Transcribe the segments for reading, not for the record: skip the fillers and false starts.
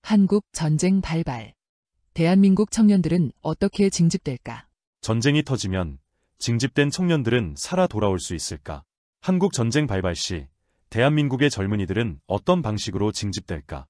한국 전쟁 발발. 대한민국 청년들은 어떻게 징집될까? 전쟁이 터지면 징집된 청년들은 살아 돌아올 수 있을까? 한국 전쟁 발발 시 대한민국의 젊은이들은 어떤 방식으로 징집될까?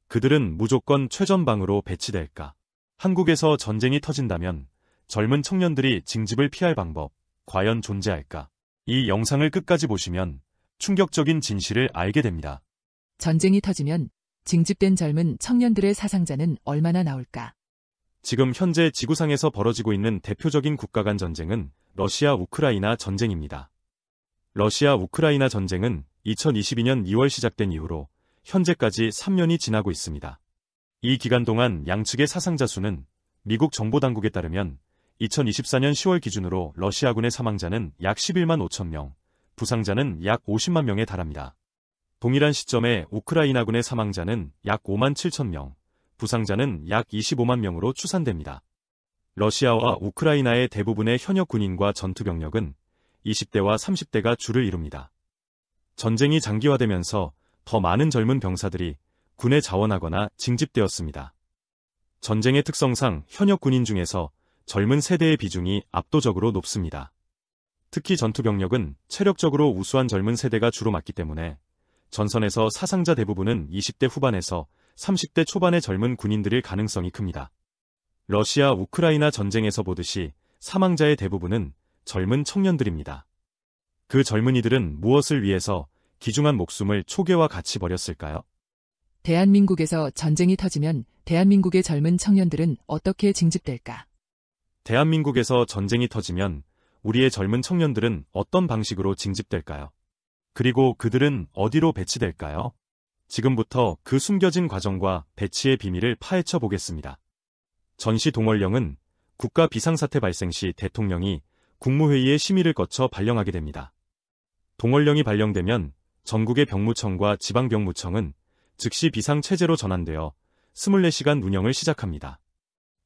그들은 무조건 최전방으로 배치될까? 한국에서 전쟁이 터진다면 젊은 청년들이 징집을 피할 방법, 과연 존재할까? 이 영상을 끝까지 보시면 충격적인 진실을 알게 됩니다. 전쟁이 터지면 징집된 젊은 청년들의 사상자는 얼마나 나올까? 지금 현재 지구상에서 벌어지고 있는 대표적인 국가 간 전쟁은 러시아-우크라이나 전쟁입니다. 러시아-우크라이나 전쟁은 2022년 2월 시작된 이후로 현재까지 3년이 지나고 있습니다. 이 기간 동안 양측의 사상자 수는 미국 정보당국에 따르면 2024년 10월 기준으로 러시아군의 사망자는 약 11만 5천 명, 부상자는 약 50만 명에 달합니다. 동일한 시점에 우크라이나군의 사망자는 약 5만 7천 명, 부상자는 약 25만 명으로 추산됩니다. 러시아와 우크라이나의 대부분의 현역 군인과 전투병력은 20대와 30대가 주를 이룹니다. 전쟁이 장기화되면서 더 많은 젊은 병사들이 군에 자원하거나 징집되었습니다. 전쟁의 특성상 현역 군인 중에서 젊은 세대의 비중이 압도적으로 높습니다. 특히 전투병력은 체력적으로 우수한 젊은 세대가 주로 맡기 때문에 전선에서 사상자 대부분은 20대 후반에서 30대 초반의 젊은 군인들일 가능성이 큽니다. 러시아 우크라이나 전쟁에서 보듯이 사망자의 대부분은 젊은 청년들입니다. 그 젊은이들은 무엇을 위해서 귀중한 목숨을 초계와 같이 버렸을까요? 대한민국에서 전쟁이 터지면 대한민국의 젊은 청년들은 어떻게 징집될까? 대한민국에서 전쟁이 터지면 우리의 젊은 청년들은 어떤 방식으로 징집될까요? 그리고 그들은 어디로 배치될까요? 지금부터 그 숨겨진 과정과 배치의 비밀을 파헤쳐 보겠습니다. 전시 동원령은 국가 비상사태 발생 시 대통령이 국무회의의 심의를 거쳐 발령하게 됩니다. 동원령이 발령되면 전국의 병무청과 지방병무청은 즉시 비상체제로 전환되어 24시간 운영을 시작합니다.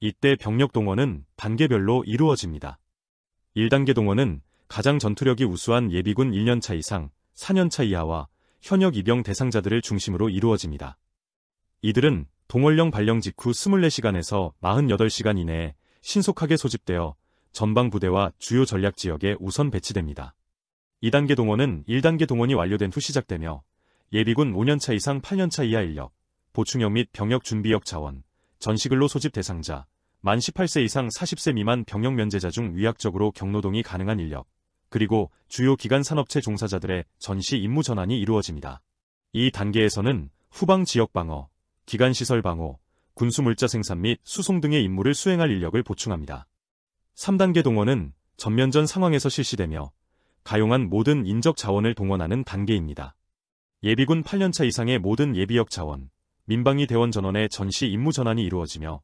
이때 병력 동원은 단계별로 이루어집니다. 1단계 동원은 가장 전투력이 우수한 예비군 1년차 이상, 4년차 이하와 현역 입영 대상자들을 중심으로 이루어집니다. 이들은 동원령 발령 직후 24시간에서 48시간 이내에 신속하게 소집되어 전방 부대와 주요 전략 지역에 우선 배치됩니다. 2단계 동원은 1단계 동원이 완료된 후 시작되며 예비군 5년차 이상 8년차 이하 인력, 보충역 및 병역 준비역 자원, 전시근로 소집 대상자, 만 18세 이상 40세 미만 병역 면제자 중 위약적으로 경노동이 가능한 인력, 그리고 주요 기간 산업체 종사자들의 전시 임무 전환이 이루어집니다. 이 단계에서는 후방 지역 방어, 기간 시설 방호, 군수 물자 생산 및 수송 등의 임무를 수행할 인력을 보충합니다. 3단계 동원은 전면전 상황에서 실시되며 가용한 모든 인적 자원을 동원하는 단계입니다. 예비군 8년차 이상의 모든 예비역 자원, 민방위 대원 전원의 전시 임무 전환이 이루어지며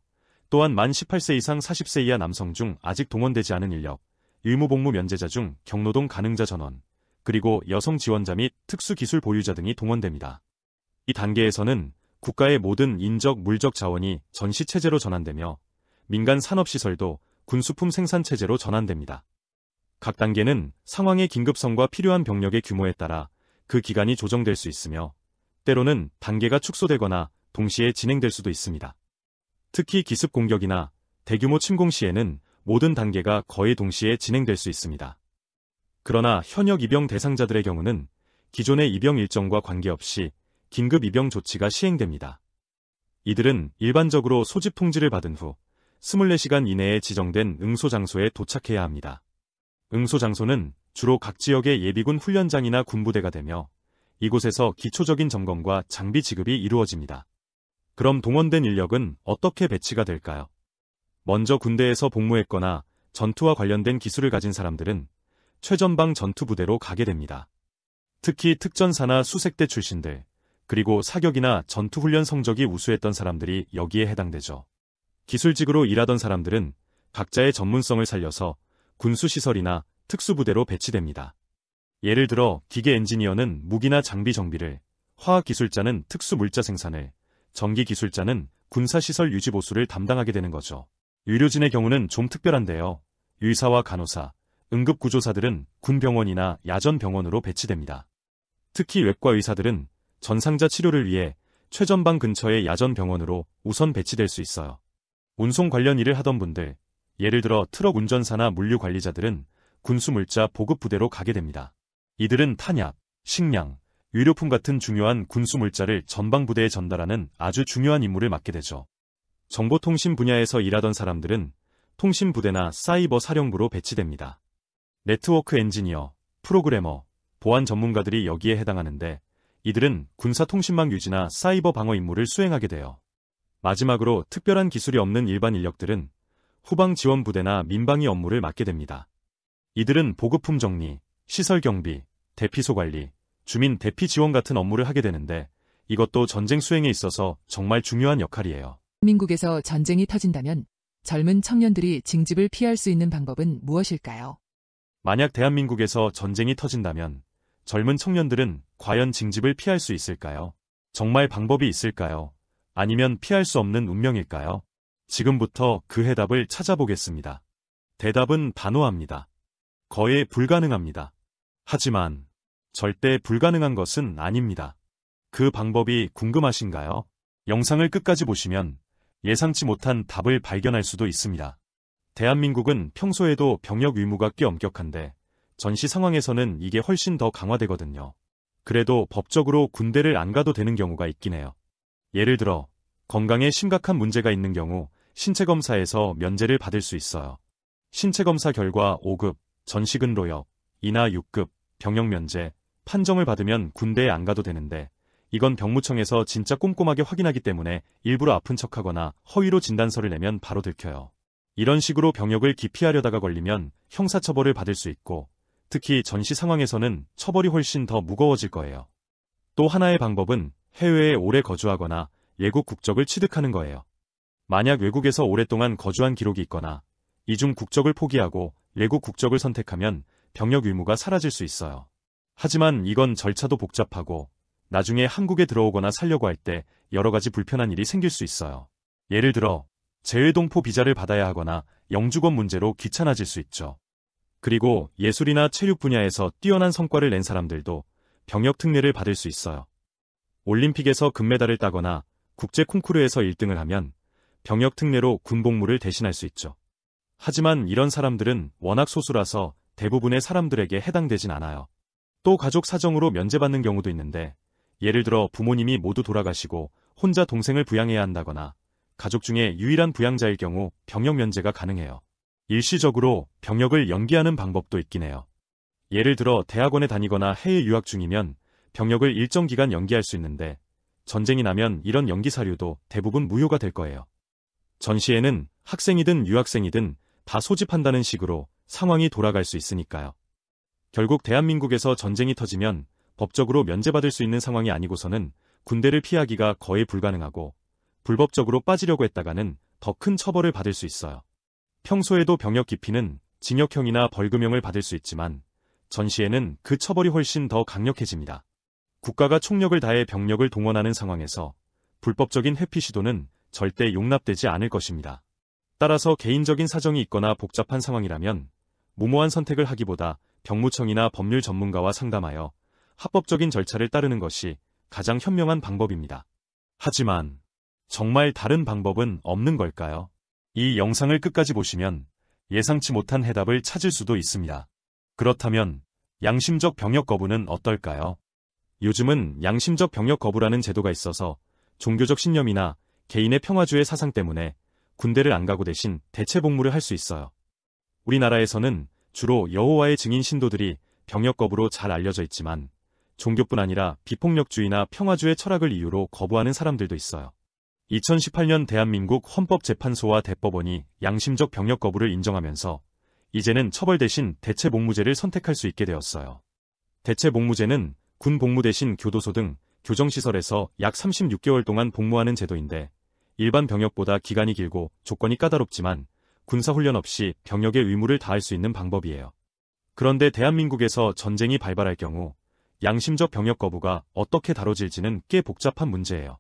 또한 만 18세 이상 40세 이하 남성 중 아직 동원되지 않은 인력, 의무복무 면제자 중 경노동 가능자 전원, 그리고 여성 지원자 및 특수기술 보유자 등이 동원됩니다. 이 단계에서는 국가의 모든 인적, 물적 자원이 전시체제로 전환되며 민간 산업시설도 군수품 생산체제로 전환됩니다. 각 단계는 상황의 긴급성과 필요한 병력의 규모에 따라 그 기간이 조정될 수 있으며 때로는 단계가 축소되거나 동시에 진행될 수도 있습니다. 특히 기습 공격이나 대규모 침공 시에는 모든 단계가 거의 동시에 진행될 수 있습니다. 그러나 현역 입영 대상자들의 경우는 기존의 입영 일정과 관계없이 긴급 입영 조치가 시행됩니다. 이들은 일반적으로 소집 통지를 받은 후 24시간 이내에 지정된 응소 장소에 도착해야 합니다. 응소 장소는 주로 각 지역의 예비군 훈련장이나 군부대가 되며 이곳에서 기초적인 점검과 장비 지급이 이루어집니다. 그럼 동원된 인력은 어떻게 배치가 될까요? 먼저 군대에서 복무했거나 전투와 관련된 기술을 가진 사람들은 최전방 전투부대로 가게 됩니다. 특히 특전사나 수색대 출신들, 그리고 사격이나 전투훈련 성적이 우수했던 사람들이 여기에 해당되죠. 기술직으로 일하던 사람들은 각자의 전문성을 살려서 군수시설이나 특수부대로 배치됩니다. 예를 들어 기계 엔지니어는 무기나 장비 정비를, 화학기술자는 특수물자 생산을, 전기기술자는 군사시설 유지보수를 담당하게 되는 거죠. 의료진의 경우는 좀 특별한데요. 의사와 간호사, 응급구조사들은 군병원이나 야전병원으로 배치됩니다. 특히 외과 의사들은 전상자 치료를 위해 최전방 근처의 야전 병원으로 우선 배치될 수 있어요. 운송 관련 일을 하던 분들, 예를 들어 트럭 운전사나 물류 관리자들은 군수물자 보급 부대로 가게 됩니다. 이들은 탄약, 식량, 의료품 같은 중요한 군수물자를 전방부대에 전달하는 아주 중요한 임무를 맡게 되죠. 정보통신 분야에서 일하던 사람들은 통신부대나 사이버 사령부로 배치됩니다. 네트워크 엔지니어, 프로그래머, 보안 전문가들이 여기에 해당하는데 이들은 군사통신망 유지나 사이버 방어 임무를 수행하게 돼요. 마지막으로 특별한 기술이 없는 일반 인력들은 후방지원부대나 민방위 업무를 맡게 됩니다. 이들은 보급품 정리, 시설 경비, 대피소 관리, 주민 대피 지원 같은 업무를 하게 되는데 이것도 전쟁 수행에 있어서 정말 중요한 역할이에요. 대한민국에서 전쟁이 터진다면 젊은 청년들이 징집을 피할 수 있는 방법은 무엇일까요? 만약 대한민국에서 전쟁이 터진다면 젊은 청년들은 과연 징집을 피할 수 있을까요? 정말 방법이 있을까요? 아니면 피할 수 없는 운명일까요? 지금부터 그 해답을 찾아보겠습니다. 대답은 단호합니다. 거의 불가능합니다. 하지만 절대 불가능한 것은 아닙니다. 그 방법이 궁금하신가요? 영상을 끝까지 보시면 예상치 못한 답을 발견할 수도 있습니다. 대한민국은 평소에도 병역 의무가 꽤 엄격한데 전시 상황에서는 이게 훨씬 더 강화되거든요. 그래도 법적으로 군대를 안 가도 되는 경우가 있긴 해요. 예를 들어 건강에 심각한 문제가 있는 경우 신체검사에서 면제를 받을 수 있어요. 신체검사 결과 5급, 전시근로역, 이나 6급, 병역 면제, 판정을 받으면 군대에 안 가도 되는데 이건 병무청에서 진짜 꼼꼼하게 확인하기 때문에 일부러 아픈 척하거나 허위로 진단서를 내면 바로 들켜요. 이런 식으로 병역을 기피하려다가 걸리면 형사처벌을 받을 수 있고 특히 전시 상황에서는 처벌이 훨씬 더 무거워질 거예요. 또 하나의 방법은 해외에 오래 거주하거나 외국 국적을 취득하는 거예요. 만약 외국에서 오랫동안 거주한 기록이 있거나 이중 국적을 포기하고 외국 국적을 선택하면 병역 의무가 사라질 수 있어요. 하지만 이건 절차도 복잡하고 나중에 한국에 들어오거나 살려고 할 때 여러 가지 불편한 일이 생길 수 있어요. 예를 들어 재외동포 비자를 받아야 하거나 영주권 문제로 귀찮아질 수 있죠. 그리고 예술이나 체육 분야에서 뛰어난 성과를 낸 사람들도 병역 특례를 받을 수 있어요. 올림픽에서 금메달을 따거나 국제 콩쿠르에서 1등을 하면 병역 특례로 군복무를 대신할 수 있죠. 하지만 이런 사람들은 워낙 소수라서 대부분의 사람들에게 해당되진 않아요. 또 가족 사정으로 면제받는 경우도 있는데 예를 들어 부모님이 모두 돌아가시고 혼자 동생을 부양해야 한다거나 가족 중에 유일한 부양자일 경우 병역 면제가 가능해요. 일시적으로 병역을 연기하는 방법도 있긴 해요. 예를 들어 대학원에 다니거나 해외 유학 중이면 병역을 일정 기간 연기할 수 있는데 전쟁이 나면 이런 연기 사유도 대부분 무효가 될 거예요. 전시에는 학생이든 유학생이든 다 소집한다는 식으로 상황이 돌아갈 수 있으니까요. 결국 대한민국에서 전쟁이 터지면 법적으로 면제받을 수 있는 상황이 아니고서는 군대를 피하기가 거의 불가능하고 불법적으로 빠지려고 했다가는 더 큰 처벌을 받을 수 있어요. 평소에도 병역 기피는 징역형이나 벌금형을 받을 수 있지만 전시에는 그 처벌이 훨씬 더 강력해집니다. 국가가 총력을 다해 병력을 동원하는 상황에서 불법적인 회피 시도는 절대 용납되지 않을 것입니다. 따라서 개인적인 사정이 있거나 복잡한 상황이라면 무모한 선택을 하기보다 병무청이나 법률 전문가와 상담하여 합법적인 절차를 따르는 것이 가장 현명한 방법입니다. 하지만 정말 다른 방법은 없는 걸까요? 이 영상을 끝까지 보시면 예상치 못한 해답을 찾을 수도 있습니다. 그렇다면 양심적 병역 거부는 어떨까요? 요즘은 양심적 병역 거부라는 제도가 있어서 종교적 신념이나 개인의 평화주의 사상 때문에 군대를 안 가고 대신 대체 복무를 할 수 있어요. 우리나라에서는 주로 여호와의 증인 신도들이 병역 거부로 잘 알려져 있지만 종교뿐 아니라 비폭력주의나 평화주의 철학을 이유로 거부하는 사람들도 있어요. 2018년 대한민국 헌법재판소와 대법원이 양심적 병역 거부를 인정하면서 이제는 처벌 대신 대체 복무제를 선택할 수 있게 되었어요. 대체 복무제는 군 복무 대신 교도소 등 교정시설에서 약 36개월 동안 복무하는 제도인데 일반 병역보다 기간이 길고 조건이 까다롭지만 군사훈련 없이 병역의 의무를 다할 수 있는 방법이에요. 그런데 대한민국에서 전쟁이 발발할 경우 양심적 병역 거부가 어떻게 다뤄질지는 꽤 복잡한 문제예요.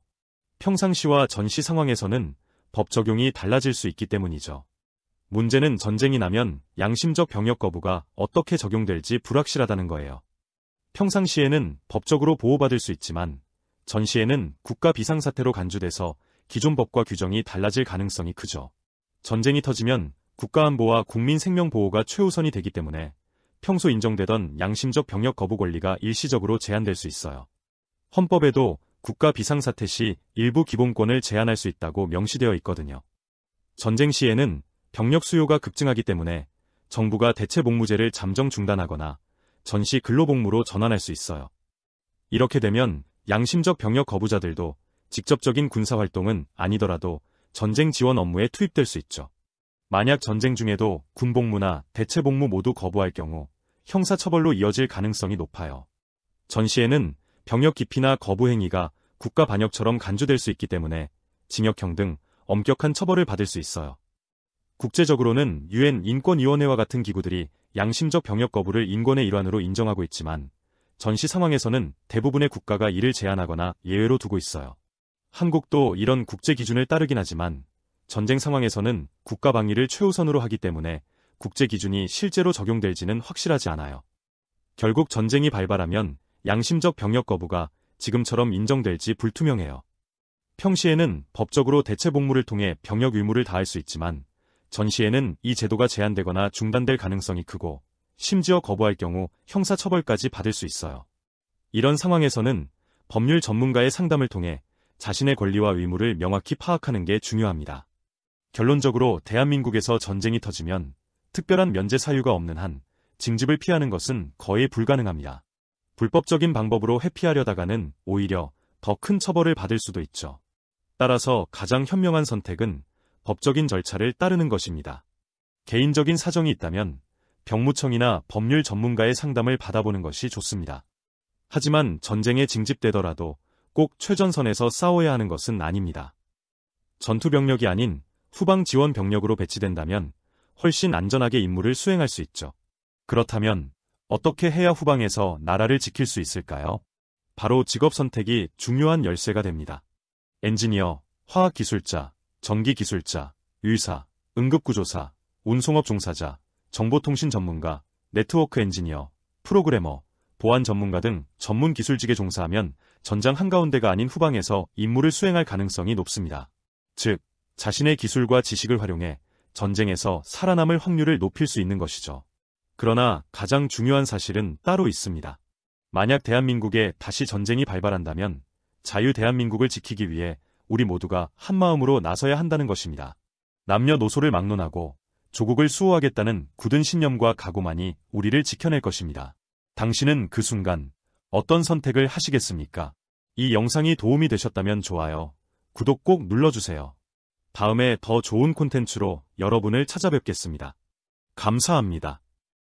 평상시와 전시 상황에서는 법 적용이 달라질 수 있기 때문이죠. 문제는 전쟁이 나면 양심적 병역 거부가 어떻게 적용될지 불확실하다는 거예요. 평상시에는 법적으로 보호받을 수 있지만 전시에는 국가 비상사태로 간주돼서 기존 법과 규정이 달라질 가능성이 크죠. 전쟁이 터지면 국가안보와 국민 생명보호가 최우선이 되기 때문에 평소 인정되던 양심적 병역 거부 권리가 일시적으로 제한될 수 있어요. 헌법에도 국가 비상사태 시 일부 기본권을 제한할 수 있다고 명시되어 있거든요. 전쟁 시에는 병력 수요가 급증하기 때문에 정부가 대체 복무제를 잠정 중단하거나 전시 근로복무로 전환할 수 있어요. 이렇게 되면 양심적 병역 거부자들도 직접적인 군사활동은 아니더라도 전쟁 지원 업무에 투입될 수 있죠. 만약 전쟁 중에도 군복무나 대체복무 모두 거부할 경우 형사처벌로 이어질 가능성이 높아요. 전시에는 병역 기피나 거부 행위가 국가 반역처럼 간주될 수 있기 때문에 징역형 등 엄격한 처벌을 받을 수 있어요. 국제적으로는 유엔 인권위원회와 같은 기구들이 양심적 병역 거부를 인권의 일환으로 인정하고 있지만 전시 상황에서는 대부분의 국가가 이를 제한하거나 예외로 두고 있어요. 한국도 이런 국제 기준을 따르긴 하지만 전쟁 상황에서는 국가 방위를 최우선으로 하기 때문에 국제 기준이 실제로 적용될지는 확실하지 않아요. 결국 전쟁이 발발하면 양심적 병역 거부가 지금처럼 인정될지 불투명해요. 평시에는 법적으로 대체 복무를 통해 병역 의무를 다할 수 있지만 전시에는 이 제도가 제한되거나 중단될 가능성이 크고 심지어 거부할 경우 형사처벌까지 받을 수 있어요. 이런 상황에서는 법률 전문가의 상담을 통해 자신의 권리와 의무를 명확히 파악하는 게 중요합니다. 결론적으로 대한민국에서 전쟁이 터지면 특별한 면제 사유가 없는 한 징집을 피하는 것은 거의 불가능합니다. 불법적인 방법으로 회피하려다가는 오히려 더 큰 처벌을 받을 수도 있죠. 따라서 가장 현명한 선택은 법적인 절차를 따르는 것입니다. 개인적인 사정이 있다면 병무청이나 법률 전문가의 상담을 받아보는 것이 좋습니다. 하지만 전쟁에 징집되더라도 꼭 최전선에서 싸워야 하는 것은 아닙니다. 전투병력이 아닌 후방 지원 병력으로 배치된다면 훨씬 안전하게 임무를 수행할 수 있죠. 그렇다면 어떻게 해야 후방에서 나라를 지킬 수 있을까요? 바로 직업 선택이 중요한 열쇠가 됩니다. 엔지니어, 화학기술자, 전기기술자, 의사, 응급구조사, 운송업 종사자, 정보통신 전문가, 네트워크 엔지니어, 프로그래머, 보안 전문가 등 전문 기술직에 종사하면 전장 한가운데가 아닌 후방에서 임무를 수행할 가능성이 높습니다. 즉, 자신의 기술과 지식을 활용해 전쟁에서 살아남을 확률을 높일 수 있는 것이죠. 그러나 가장 중요한 사실은 따로 있습니다. 만약 대한민국에 다시 전쟁이 발발한다면 자유 대한민국을 지키기 위해 우리 모두가 한마음으로 나서야 한다는 것입니다. 남녀노소를 막론하고 조국을 수호하겠다는 굳은 신념과 각오만이 우리를 지켜낼 것입니다. 당신은 그 순간 어떤 선택을 하시겠습니까? 이 영상이 도움이 되셨다면 좋아요, 구독 꼭 눌러주세요. 다음에 더 좋은 콘텐츠로 여러분을 찾아뵙겠습니다. 감사합니다.